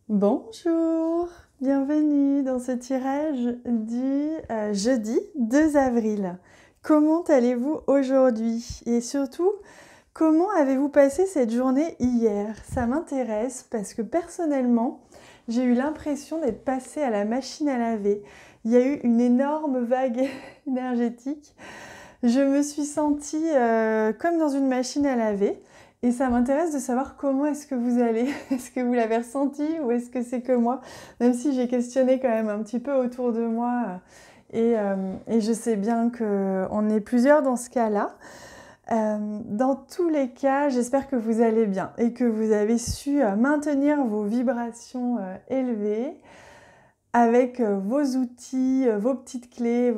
Bonjour, bienvenue dans ce tirage du jeudi 2 avril. Comment allez-vous aujourd'hui? Et surtout, comment avez-vous passé cette journée hier? Ça m'intéresse parce que personnellement, j'ai eu l'impression d'être passée à la machine à laver. Il y a eu une énorme vague énergétique. Je me suis sentie comme dans une machine à laver. Et ça m'intéresse de savoir comment est-ce que vous allez. Est-ce que vous l'avez ressenti ou est-ce que c'est que moi? Même si j'ai questionné quand même un petit peu autour de moi. Et je sais bien qu'on est plusieurs dans ce cas-là. Dans tous les cas, j'espère que vous allez bien et que vous avez su maintenir vos vibrations élevées avec vos outils, vos petites clés,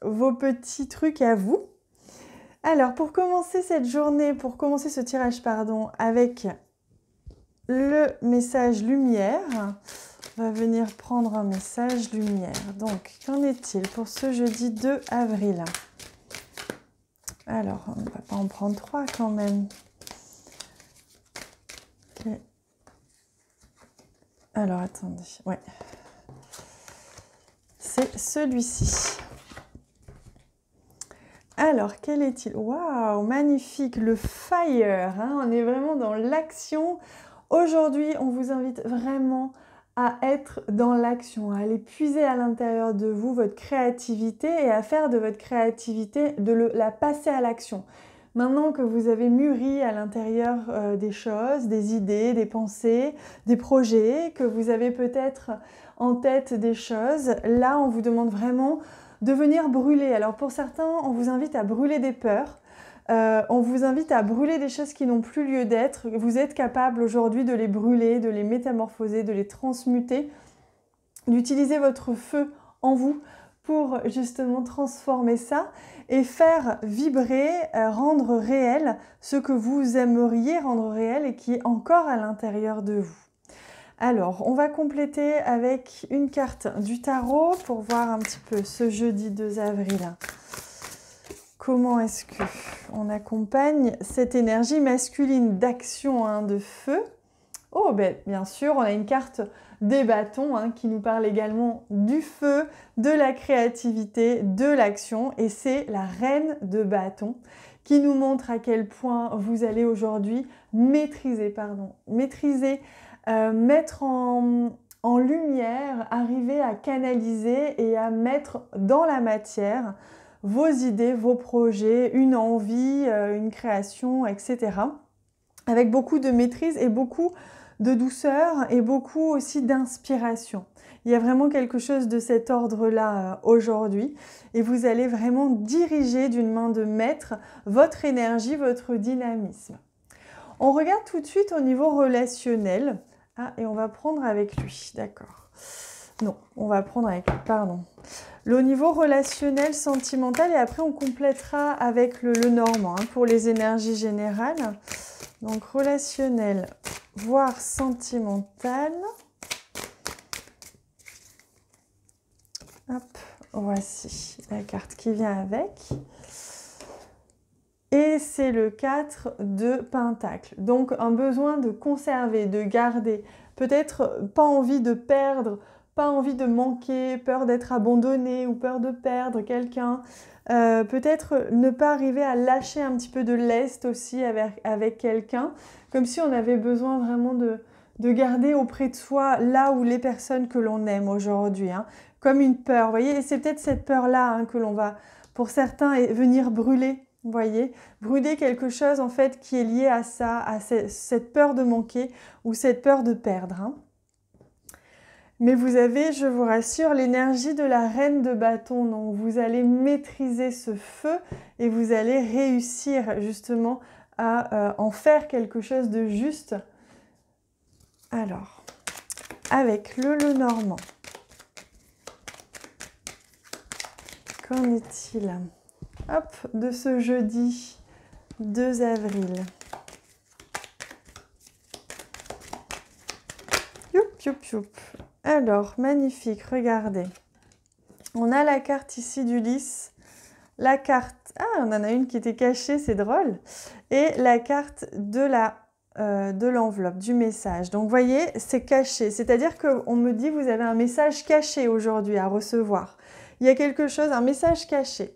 vos petits trucs à vous. Alors, pour commencer cette journée, pour commencer ce tirage, avec le message lumière, on va venir prendre un message lumière. Donc, qu'en est-il pour ce jeudi 2 avril? Alors, on ne va pas en prendre 3 quand même. Ok. Alors, attendez, ouais. C'est celui-ci. Alors, quel est-il? Waouh, magnifique, le fire, hein, on est vraiment dans l'action. Aujourd'hui, on vous invite vraiment à être dans l'action, à aller puiser à l'intérieur de vous votre créativité et à faire de votre créativité, la passer à l'action. Maintenant que vous avez mûri à l'intérieur des choses, des idées, des pensées, des projets, que vous avez peut-être en tête des choses, là, on vous demande vraiment de venir brûler. Alors pour certains, on vous invite à brûler des peurs. On vous invite à brûler des choses qui n'ont plus lieu d'être. Vous êtes capable aujourd'hui de les brûler, de les métamorphoser, de les transmuter, d'utiliser votre feu en vous pour justement transformer ça et faire vibrer, rendre réel ce que vous aimeriez rendre réel et qui est encore à l'intérieur de vous. Alors, on va compléter avec une carte du tarot pour voir un petit peu ce jeudi 2 avril. Comment est-ce qu'on accompagne cette énergie masculine d'action, hein, de feu? Oh, ben, bien sûr, on a une carte des bâtons hein, qui nous parle également du feu, de la créativité, de l'action. Et c'est la reine de bâtons qui nous montre à quel point vous allez aujourd'hui maîtriser, mettre en lumière, arriver à canaliser et à mettre dans la matière vos idées, vos projets, une envie, une création, etc. Avec beaucoup de maîtrise et beaucoup de douceur et beaucoup aussi d'inspiration. Il y a vraiment quelque chose de cet ordre-là aujourd'hui et vous allez vraiment diriger d'une main de maître votre énergie, votre dynamisme. On regarde tout de suite au niveau relationnel. Ah, et on va prendre avec lui, d'accord. Non, on va prendre avec lui, pardon. Le niveau relationnel, sentimental, et après on complétera avec le normand hein, pour les énergies générales. Donc relationnel, voire sentimental. Hop, voici la carte qui vient avec. Et c'est le 4 de Pentacle. Donc un besoin de conserver, de garder. Peut-être pas envie de perdre, pas envie de manquer, peur d'être abandonné ou peur de perdre quelqu'un. Peut-être ne pas arriver à lâcher un petit peu de lest aussi avec quelqu'un. Comme si on avait besoin vraiment de garder auprès de soi là où les personnes que l'on aime aujourd'hui. Hein. Comme une peur, vous voyez. Et c'est peut-être cette peur-là hein, que l'on va, pour certains, venir brûler. Vous voyez, brûler quelque chose en fait qui est lié à ça, à cette peur de manquer ou cette peur de perdre. Hein. Mais vous avez, je vous rassure, l'énergie de la reine de bâton. Donc vous allez maîtriser ce feu et vous allez réussir justement à en faire quelque chose de juste. Alors, avec le normand, qu'en est-il ? Hop, de ce jeudi 2 avril. Youp, youp, youp. Alors, magnifique, regardez. On a la carte ici du lys. La carte... Ah, on en a une qui était cachée, c'est drôle. Et la carte de la de l'enveloppe, du message. Donc, vous voyez, c'est caché. C'est-à-dire qu'on me dit, vous avez un message caché aujourd'hui à recevoir. Il y a quelque chose, un message caché.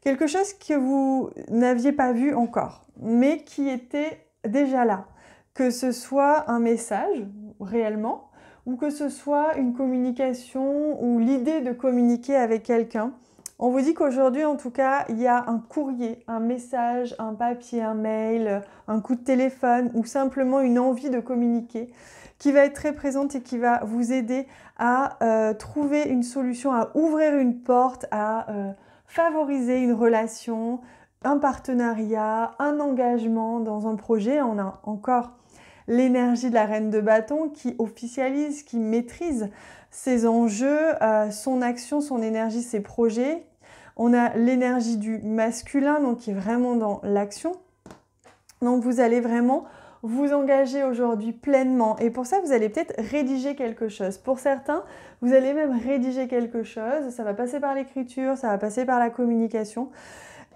Quelque chose que vous n'aviez pas vu encore, mais qui était déjà là. Que ce soit un message, réellement, ou que ce soit une communication ou l'idée de communiquer avec quelqu'un. On vous dit qu'aujourd'hui, en tout cas, il y a un courrier, un message, un papier, un mail, un coup de téléphone ou simplement une envie de communiquer qui va être très présente et qui va vous aider à trouver une solution, à ouvrir une porte, à favoriser une relation, un partenariat, un engagement dans un projet. On a encore l'énergie de la reine de bâton qui officialise, qui maîtrise ses enjeux, son action, son énergie, ses projets. On a l'énergie du masculin, donc qui est vraiment dans l'action. Donc vous allez vraiment vous engager aujourd'hui pleinement. Et pour ça, vous allez peut-être rédiger quelque chose. Pour certains, vous allez même rédiger quelque chose. Ça va passer par l'écriture, ça va passer par la communication.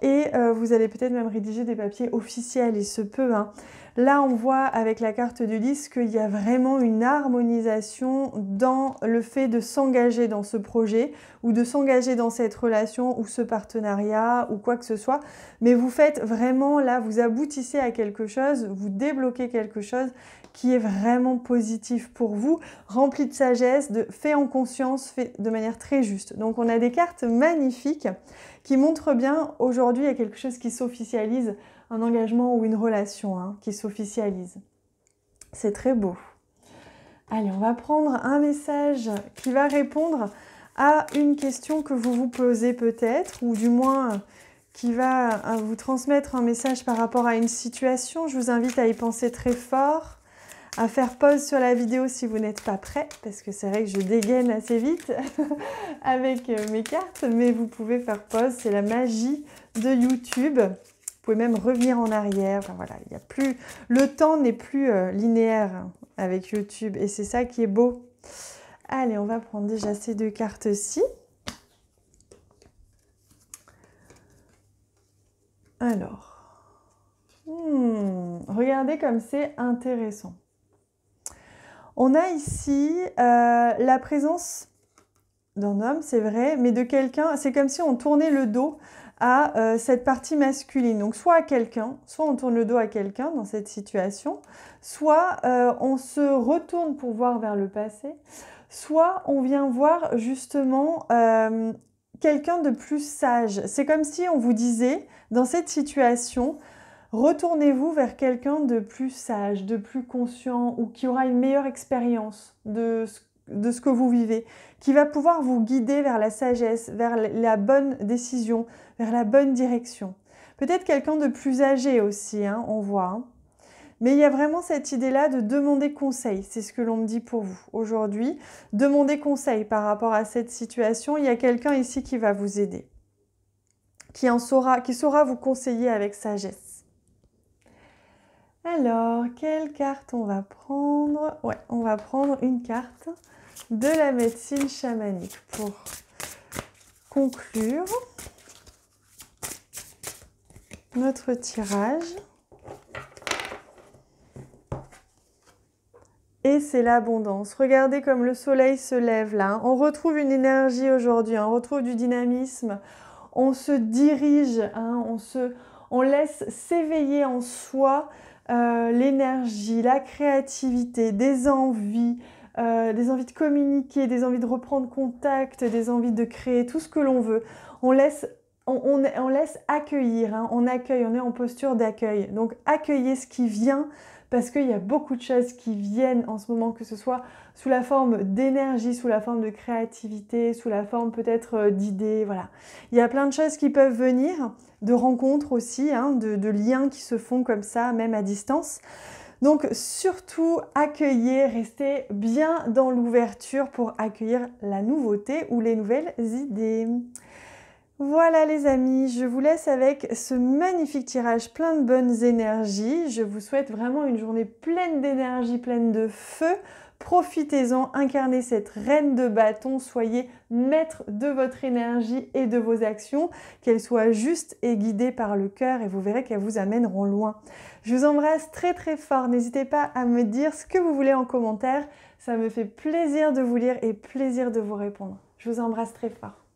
Et vous allez peut-être même rédiger des papiers officiels, il se peut. Hein. Là, on voit avec la carte du 10 qu'il y a vraiment une harmonisation dans le fait de s'engager dans ce projet ou de s'engager dans cette relation ou ce partenariat ou quoi que ce soit. Mais vous faites vraiment, là, vous aboutissez à quelque chose, vous débloquez quelque chose qui est vraiment positif pour vous, rempli de sagesse, fait en conscience, fait de manière très juste. Donc, on a des cartes magnifiques qui montrent bien, aujourd'hui, il y a quelque chose qui s'officialise, un engagement ou une relation hein, qui s'officialise. C'est très beau. Allez, on va prendre un message qui va répondre à une question que vous vous posez peut-être, ou du moins qui va vous transmettre un message par rapport à une situation. Je vous invite à y penser très fort, à faire pause sur la vidéo si vous n'êtes pas prêt, parce que c'est vrai que je dégaine assez vite avec mes cartes, mais vous pouvez faire pause, c'est la magie de YouTube. Vous pouvez même revenir en arrière, enfin, voilà, il y a plus, le temps n'est plus linéaire avec YouTube et c'est ça qui est beau. Allez, on va prendre déjà ces deux cartes-ci. Alors, regardez comme c'est intéressant. On a ici la présence d'un homme, c'est vrai, mais de quelqu'un, c'est comme si on tournait le dos à cette partie masculine. Donc soit à quelqu'un, soit on tourne le dos à quelqu'un dans cette situation, soit on se retourne pour voir vers le passé, soit on vient voir justement quelqu'un de plus sage. C'est comme si on vous disait, dans cette situation, retournez-vous vers quelqu'un de plus sage, de plus conscient ou qui aura une meilleure expérience de ce que vous vivez, qui va pouvoir vous guider vers la sagesse, vers la bonne décision, vers la bonne direction. Peut-être quelqu'un de plus âgé aussi, hein, on voit. Hein. Mais il y a vraiment cette idée-là de demander conseil. C'est ce que l'on me dit pour vous aujourd'hui. Demandez conseil par rapport à cette situation. Il y a quelqu'un ici qui va vous aider, qui saura vous conseiller avec sagesse. Alors, quelle carte on va prendre? Ouais, on va prendre une carte de la médecine chamanique pour conclure notre tirage. Et c'est l'abondance. Regardez comme le soleil se lève là. Hein. On retrouve une énergie aujourd'hui, on retrouve du dynamisme. On se dirige, hein, on laisse s'éveiller en soi l'énergie, la créativité, des envies de communiquer, des envies de reprendre contact, des envies de créer, tout ce que l'on veut. On laisse accueillir, hein, on accueille, on est en posture d'accueil. Donc accueillez ce qui vient, parce qu'il y a beaucoup de choses qui viennent en ce moment, que ce soit sous la forme d'énergie, sous la forme de créativité, sous la forme peut-être d'idées, voilà. Il y a plein de choses qui peuvent venir, de rencontres aussi, hein, de liens qui se font comme ça, même à distance. Donc surtout, accueillez, restez bien dans l'ouverture pour accueillir la nouveauté ou les nouvelles idées. Voilà les amis, je vous laisse avec ce magnifique tirage plein de bonnes énergies. Je vous souhaite vraiment une journée pleine d'énergie, pleine de feu Profitez-en, incarnez cette reine de bâton, soyez maître de votre énergie et de vos actions, qu'elles soient justes et guidées par le cœur et vous verrez qu'elles vous amèneront loin. Je vous embrasse très très fort, n'hésitez pas à me dire ce que vous voulez en commentaire, ça me fait plaisir de vous lire et plaisir de vous répondre. Je vous embrasse très fort.